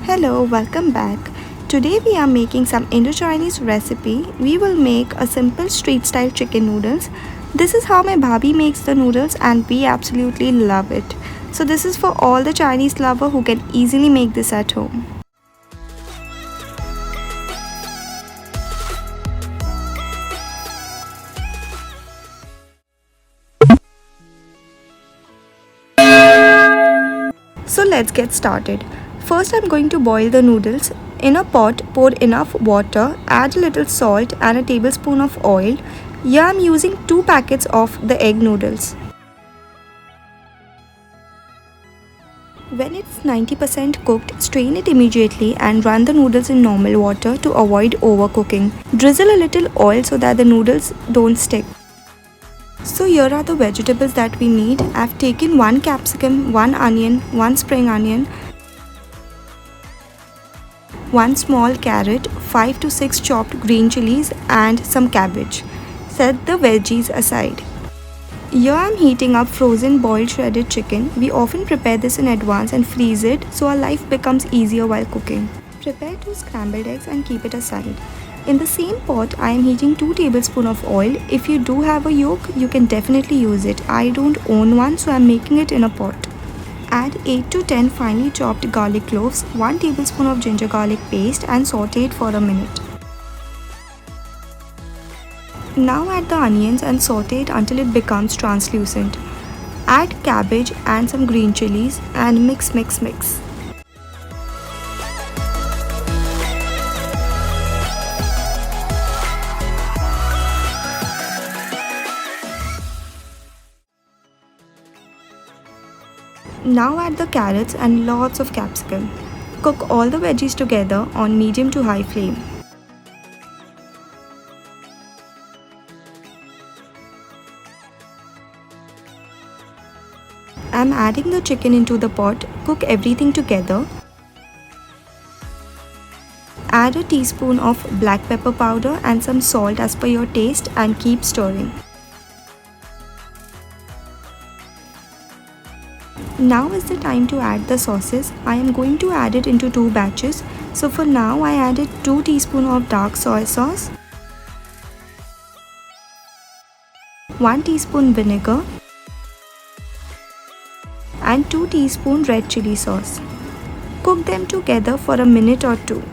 Hello, welcome back. Today we are making some Indo-Chinese recipe. We will make a simple street style chicken noodles. This is how my bhabhi makes the noodles and we absolutely love it. So this is for all the Chinese lover who can easily make this at home. So let's get started. First I'm going to boil the noodles. In a pot, pour enough water, add a little salt and a tablespoon of oil. Here I'm using 2 packets of the egg noodles. When it's 90% cooked, strain it immediately and run the noodles in normal water to avoid overcooking. Drizzle a little oil so that the noodles don't stick. So here are the vegetables that we need. I've taken 1 capsicum, 1 onion, 1 spring onion, 1 small carrot, 5 to 6 chopped green chilies and some cabbage. Set the veggies aside. Here I am heating up frozen boiled shredded chicken. We often prepare this in advance and freeze it so our life becomes easier while cooking. Prepare 2 scrambled eggs and keep it aside. In the same pot, I am heating 2 tablespoons of oil. If you do have a yolk, you can definitely use it. I don't own one, so I am making it in a pot. Add 8 to 10 finely chopped garlic cloves, 1 tablespoon of ginger garlic paste and saute it for a minute. Now add the onions and saute it until it becomes translucent. Add cabbage and some green chilies and mix. Now add the carrots and lots of capsicum. Cook all the veggies together on medium to high flame. I'm adding the chicken into the pot. Cook everything together. Add a teaspoon of black pepper powder and some salt as per your taste and keep stirring. Now is the time to add the sauces. I am going to add it into 2 batches. So for now I added 2 teaspoons of dark soy sauce, 1 teaspoon vinegar and 2 teaspoon red chili sauce. Cook them together for a minute or 2.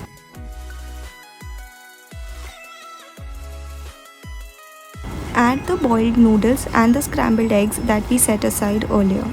Add the boiled noodles and the scrambled eggs that we set aside earlier.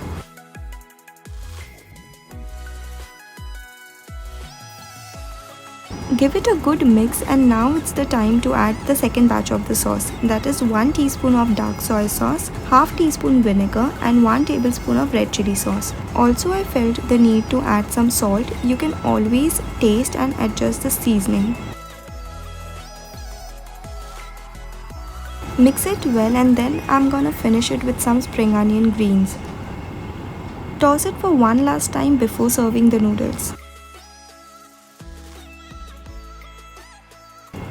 Give it a good mix and now it's the time to add the second batch of the sauce. That is 1 teaspoon of dark soy sauce, half teaspoon vinegar and 1 tablespoon of red chili sauce. Also I felt the need to add some salt. You can always taste and adjust the seasoning. Mix it well and then I'm gonna finish it with some spring onion greens. Toss it for one last time before serving the noodles.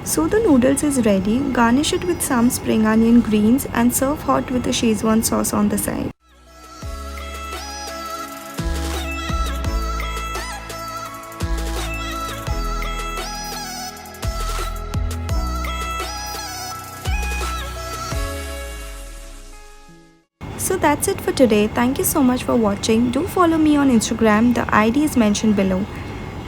So the noodles is ready. Garnish it with some spring onion greens and serve hot with a Szechuan sauce on the side. So that's it for today. Thank you so much for watching. Do follow me on Instagram. The ID is mentioned below.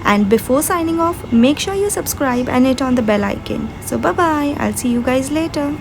And before signing off, make sure you subscribe and hit on the bell icon. So bye bye. I'll see you guys later.